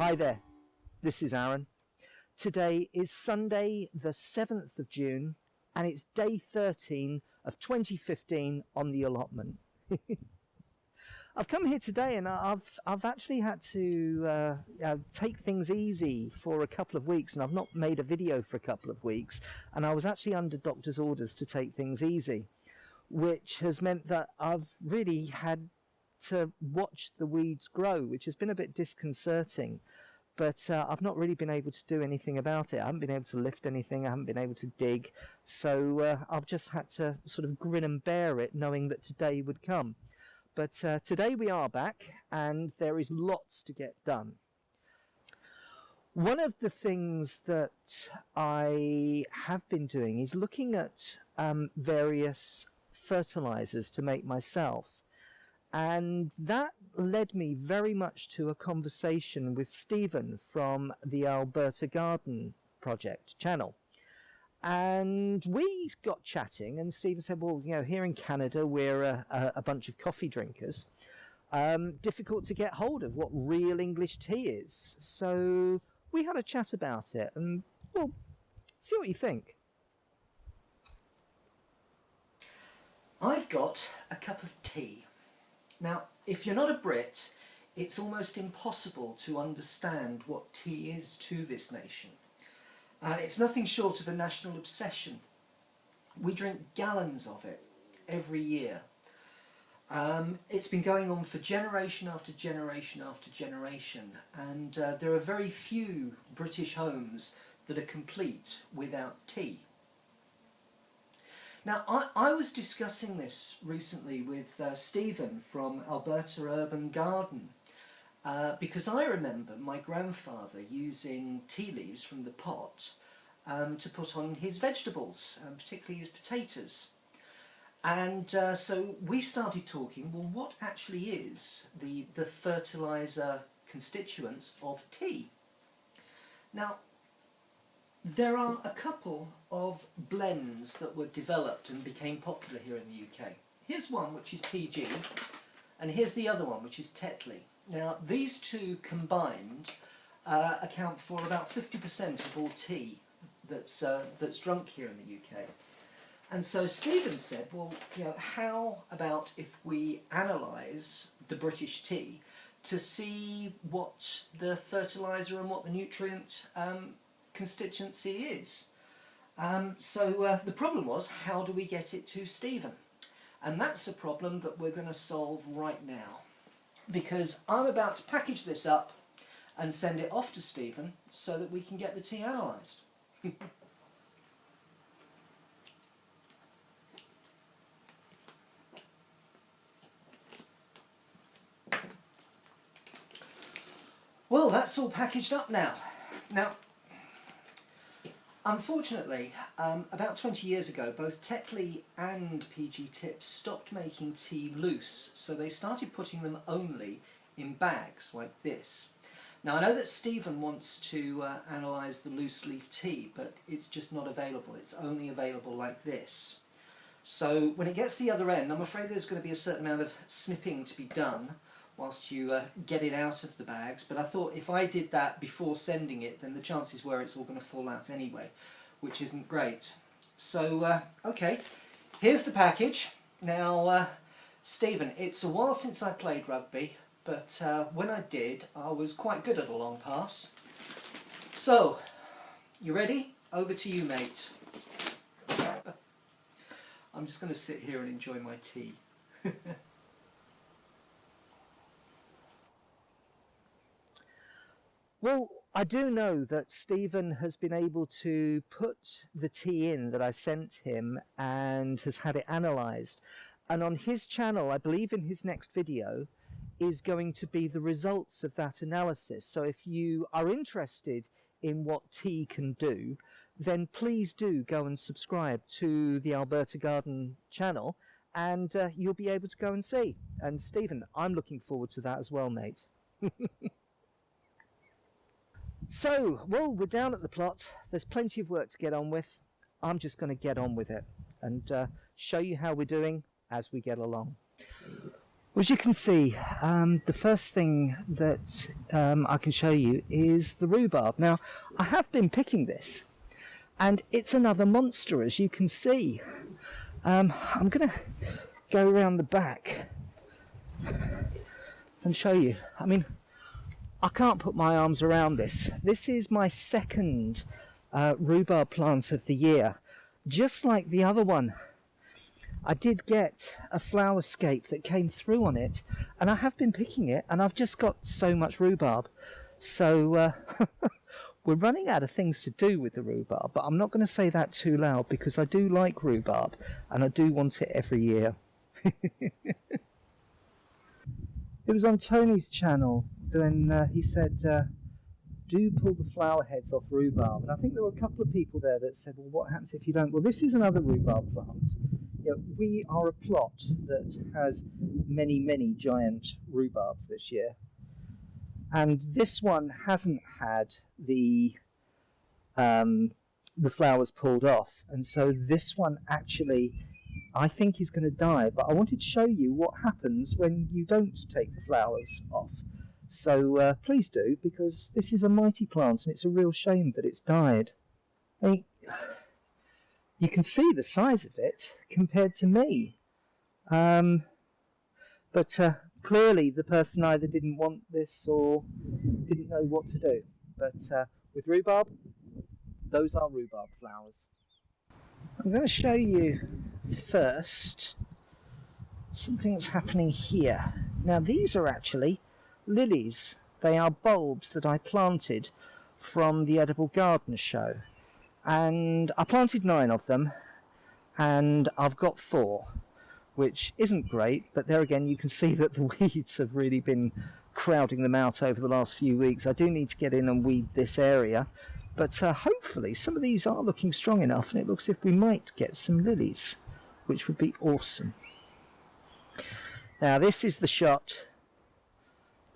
Hi there, this is Aaron. Today is Sunday the 7th of June and it's day 13 of 2015 on the allotment. I've come here today and I've actually had to take things easy for a couple of weeks, and I've not made a video for a couple of weeks, and I was actually under doctor's orders to take things easy, which has meant that I've really had to watch the weeds grow, which has been a bit disconcerting. But I've not really been able to do anything about it. I haven't been able to lift anything. I haven't been able to dig. So I've just had to sort of grin and bear it, knowing that today would come. But today we are back, and there is lots to get done. One of the things that I have been doing is looking at various fertilizers to make myself. And that led me very much to a conversation with Stephen from the Alberta Garden Project channel. And we got chatting, and Stephen said, well, you know, here in Canada, we're a bunch of coffee drinkers. Difficult to get hold of what real English tea is. So we had a chat about it, and, well, see what you think. I've got a cup of tea. Now, if you're not a Brit, it's almost impossible to understand what tea is to this nation. It's nothing short of a national obsession. We drink gallons of it every year. It's been going on for generation after generation after generation, and there are very few British homes that are complete without tea. Now, I was discussing this recently with Stephen from Alberta Urban Garden because I remember my grandfather using tea leaves from the pot to put on his vegetables, particularly his potatoes. And so we started talking, well, what actually is the fertiliser constituents of tea? Now, there are a couple of blends that were developed and became popular here in the UK. Here's one which is PG, and here's the other one which is Tetley. Now, these two combined account for about 50% of all tea that's drunk here in the UK. And so Stephen said, well, you know, how about if we analyse the British tea to see what the fertiliser and what the nutrient constituency is. So the problem was, how do we get it to Stephen? And that's a problem that we're going to solve right now, because I'm about to package this up and send it off to Stephen so that we can get the tea analysed. Well, that's all packaged up now. Now, unfortunately, about 20 years ago, both Tetley and PG Tips stopped making tea loose, so they started putting them only in bags like this. Now, I know that Stephen wants to analyse the loose leaf tea, but it's just not available. It's only available like this. So when it gets to the other end, I'm afraid there's going to be a certain amount of snipping to be done whilst you get it out of the bags, but I thought if I did that before sending it, then the chances were it's all going to fall out anyway, which isn't great. So, okay, here's the package. Now, Stephen, it's a while since I played rugby, but when I did, I was quite good at a long pass. So, you ready? Over to you, mate. I'm just going to sit here and enjoy my tea. Well, I do know that Stephen has been able to put the tea in that I sent him and has had it analysed. And on his channel, I believe in his next video, is going to be the results of that analysis. So if you are interested in what tea can do, then please do go and subscribe to the Alberta Garden channel, and you'll be able to go and see. And Stephen, I'm looking forward to that as well, mate. So, well, we're down at the plot. There's plenty of work to get on with. I'm just going to get on with it and show you how we're doing as we get along. As you can see, the first thing that I can show you is the rhubarb. Now, I have been picking this, and it's another monster, as you can see. I'm going to go around the back and show you. I mean, I can't put my arms around this. This is my second rhubarb plant of the year. Just like the other one, I did get a flower scape that came through on it, and I have been picking it, and I've just got so much rhubarb. So we're running out of things to do with the rhubarb, but I'm not going to say that too loud because I do like rhubarb and I do want it every year. It was on Tony's channel when he said, do pull the flower heads off rhubarb. And I think there were a couple of people there that said, well, what happens if you don't? Well, this is another rhubarb plant. You know, we are a plot that has many, many giant rhubarbs this year. And this one hasn't had the flowers pulled off. And so this one actually, I think, is going to die. But I wanted to show you what happens when you don't take the flowers off. So please do, because this is a mighty plant and it's a real shame that it's died. I mean, you can see the size of it compared to me. But clearly the person either didn't want this or didn't know what to do. But with rhubarb, those are rhubarb flowers. I'm going to show you first something that's happening here. Now these are actually lilies. They are bulbs that I planted from the Edible Garden show. And I planted 9 of them, and I've got 4, which isn't great, but there again you can see that the weeds have really been crowding them out over the last few weeks. I do need to get in and weed this area, but hopefully some of these are looking strong enough, and it looks as if we might get some lilies, which would be awesome. Now this is the shot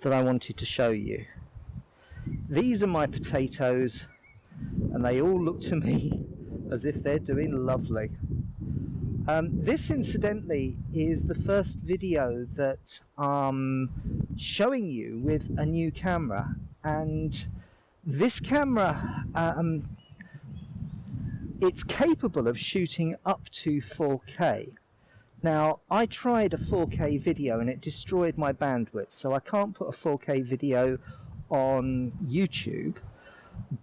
that I wanted to show you. These are my potatoes, and they all look to me as if they're doing lovely. This incidentally is the first video that I'm showing you with a new camera, and this camera it's capable of shooting up to 4K. Now I tried a 4K video and it destroyed my bandwidth, so I can't put a 4K video on YouTube,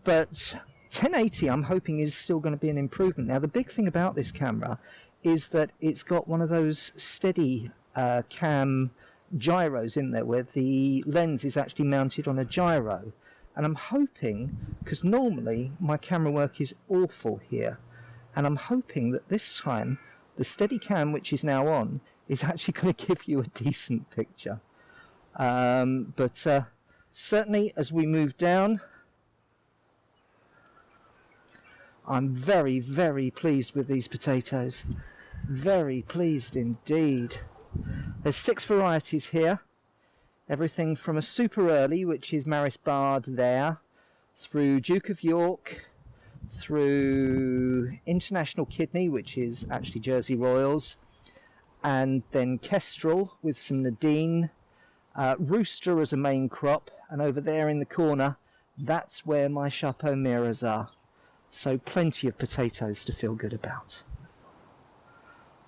but 1080 I'm hoping is still going to be an improvement. Now the big thing about this camera is that it's got one of those steady cam gyros in there where the lens is actually mounted on a gyro, and I'm hoping, because normally my camera work is awful here, and I'm hoping that this time the steady cam, which is now on, is actually going to give you a decent picture. But certainly as we move down, I'm very, very pleased with these potatoes. Very pleased indeed. There's 6 varieties here. Everything from a super early, which is Maris Bard there, through Duke of York, through International Kidney, which is actually Jersey Royals, and then Kestrel with some Nadine, Rooster as a main crop, and over there in the corner, that's where my Chapeau Miras are. So plenty of potatoes to feel good about.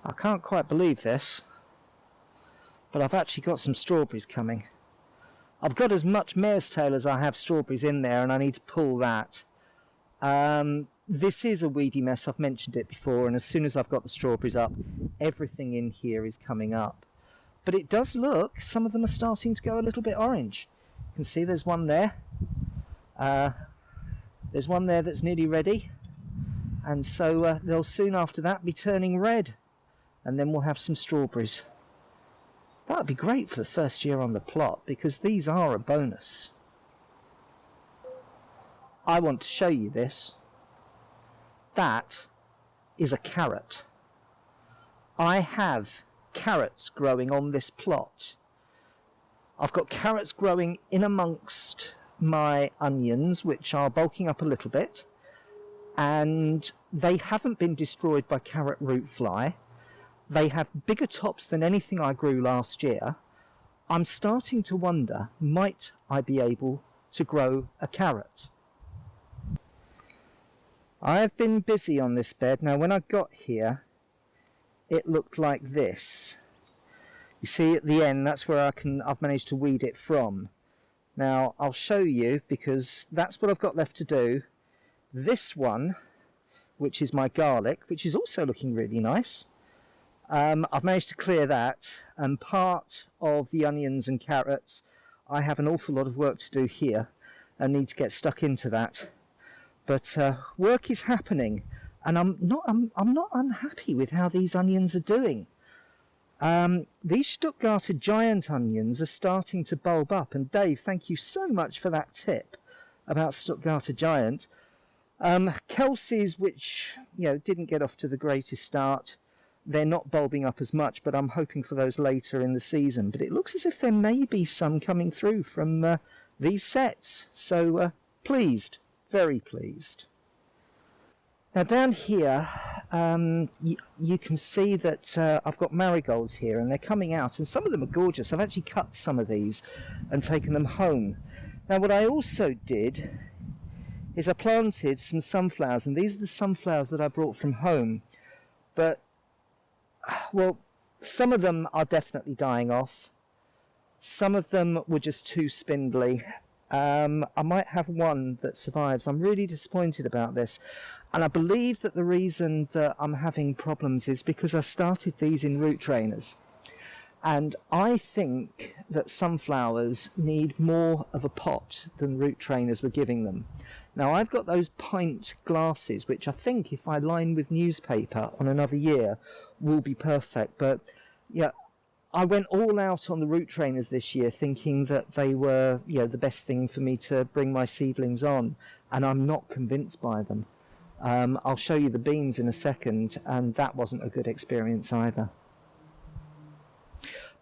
I can't quite believe this, but I've actually got some strawberries coming. I've got as much mare's tail as I have strawberries in there, and I need to pull that. This is a weedy mess, I've mentioned it before, and as soon as I've got the strawberries up, everything in here is coming up. But it does look, some of them are starting to go a little bit orange. You can see there's one there. There's one there that's nearly ready, and so they'll soon after that be turning red, and then we'll have some strawberries. That would be great for the first year on the plot, because these are a bonus. I want to show you this. That is a carrot. I have carrots growing on this plot. I've got carrots growing in amongst my onions, which are bulking up a little bit, and they haven't been destroyed by carrot root fly. They have bigger tops than anything I grew last year, I'm starting to wonder, might I be able to grow a carrot? I have been busy on this bed. Now, when I got here, it looked like this. You see at the end, that's where I've managed to weed it from. Now, I'll show you, because that's what I've got left to do. This one, which is my garlic, which is also looking really nice. I've managed to clear that, and part of the onions and carrots, I have an awful lot of work to do here and need to get stuck into that. But work is happening, and I'm not unhappy with how these onions are doing. These Stuttgarter giant onions are starting to bulb up, and Dave, thank you so much for that tip about Stuttgarter giant. Kelsey's, which didn't get off to the greatest start, they're not bulbing up as much, but I'm hoping for those later in the season. But it looks as if there may be some coming through from these sets, so pleased, very pleased. Now down here, you can see that I've got marigolds here, and they're coming out, and some of them are gorgeous. I've actually cut some of these and taken them home. Now what I also did is I planted some sunflowers, and these are the sunflowers that I brought from home. But, well, some of them are definitely dying off. Some of them were just too spindly. I might have one that survives. I'm really disappointed about this. And I believe that the reason that I'm having problems is because I started these in root trainers. And I think that sunflowers need more of a pot than root trainers were giving them. Now, I've got those pint glasses, which I think if I line with newspaper on another year will be perfect. But yeah, I went all out on the root trainers this year thinking that they were the best thing for me to bring my seedlings on, and I'm not convinced by them. I'll show you the beans in a second, and that wasn't a good experience either.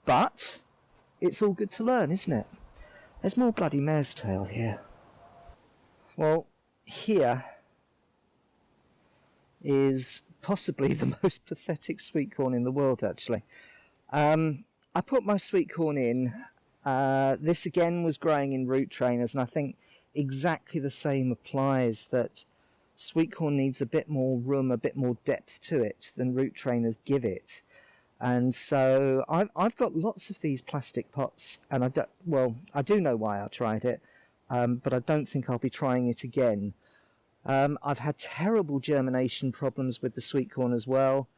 But it's all good to learn, isn't it? There's more bloody mare's tail here. Well, here is possibly the most pathetic sweet corn in the world, actually. I put my sweet corn in. This again was growing in root trainers, and I think exactly the same applies, that sweet corn needs a bit more room, a bit more depth to it than root trainers give it. And so I've got lots of these plastic pots, and I do know why I tried it, but I don't think I'll be trying it again. I've had terrible germination problems with the sweet corn as well.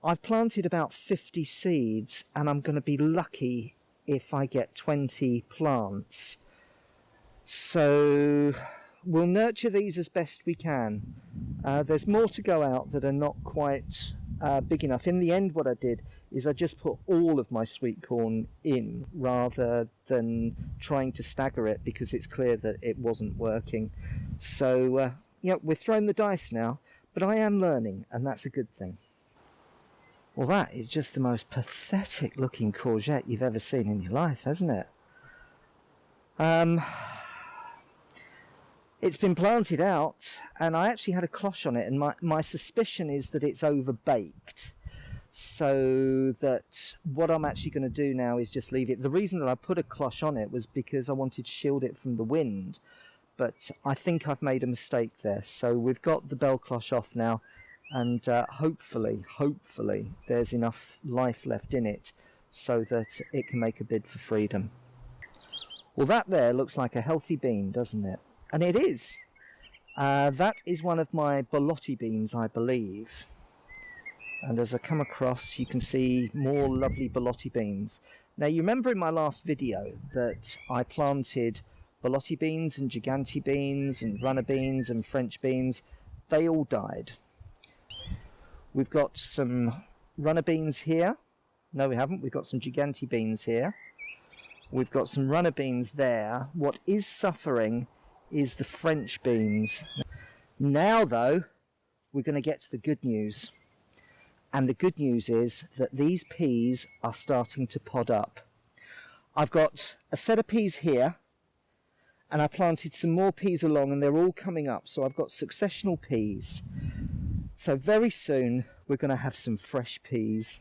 I've planted about 50 seeds, and I'm going to be lucky if I get 20 plants. So we'll nurture these as best we can. There's more to go out that are not quite big enough. In the end, what I did is I just put all of my sweet corn in rather than trying to stagger it, because it's clear that it wasn't working. So we're throwing the dice now, but I am learning, and that's a good thing. Well, that is just the most pathetic looking courgette you've ever seen in your life, hasn't it? It's been planted out, and I actually had a cloche on it, and my suspicion is that it's overbaked. So that what I'm actually going to do now is just leave it. The reason that I put a cloche on it was because I wanted to shield it from the wind, but I think I've made a mistake there. So we've got the bell cloche off now, and hopefully there's enough life left in it so that it can make a bid for freedom. Well, that there looks like a healthy bean, doesn't it? And it is. That is one of my Bolotti beans, I believe. And as I come across, you can see more lovely Bolotti beans. Now, you remember in my last video that I planted Bolotti beans and Gigante beans and runner beans and French beans. They all died. We've got some runner beans here. No, we haven't. We've got some Gigante beans here. We've got some runner beans there. What is suffering is the French beans. Now, though, we're going to get to the good news. And the good news is that these peas are starting to pod up. I've got a set of peas here, and I planted some more peas along, and they're all coming up. So I've got successional peas. So very soon we're going to have some fresh peas.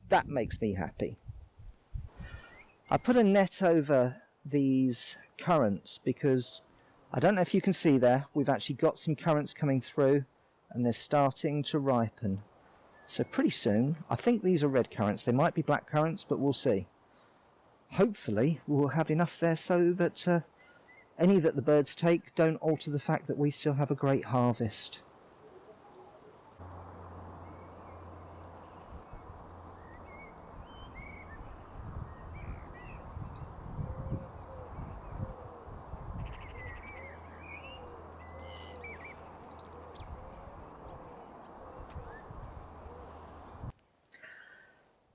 That makes me happy. I put a net over these currants because I don't know if you can see there, we've actually got some currants coming through and they're starting to ripen. So pretty soon, I think these are red currants. They might be black currants, but we'll see. Hopefully we'll have enough there so that any that the birds take don't alter the fact that we still have a great harvest.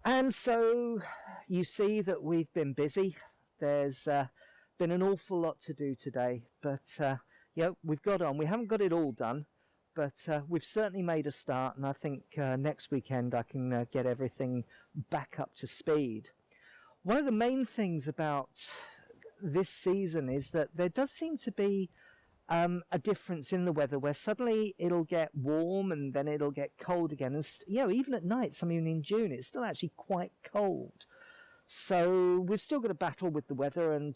And so you see that we've been busy. There's been an awful lot to do today, but we've got on. We haven't got it all done, but we've certainly made a start, and I think next weekend I can get everything back up to speed. One of the main things about this season is that there does seem to be a difference in the weather where suddenly it'll get warm and then it'll get cold again. And even at night, even in June, it's still actually quite cold. So we've still got to battle with the weather, and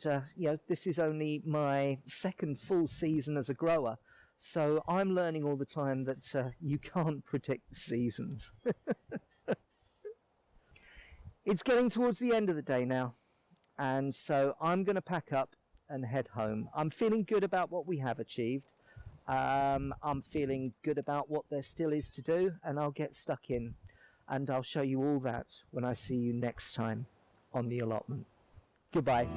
this is only my second full season as a grower. So I'm learning all the time that you can't predict the seasons. It's getting towards the end of the day now, and so I'm going to pack up and head home. I'm feeling good about what we have achieved. I'm feeling good about what there still is to do, and I'll get stuck in, and I'll show you all that when I see you next time on The Allotment. Goodbye.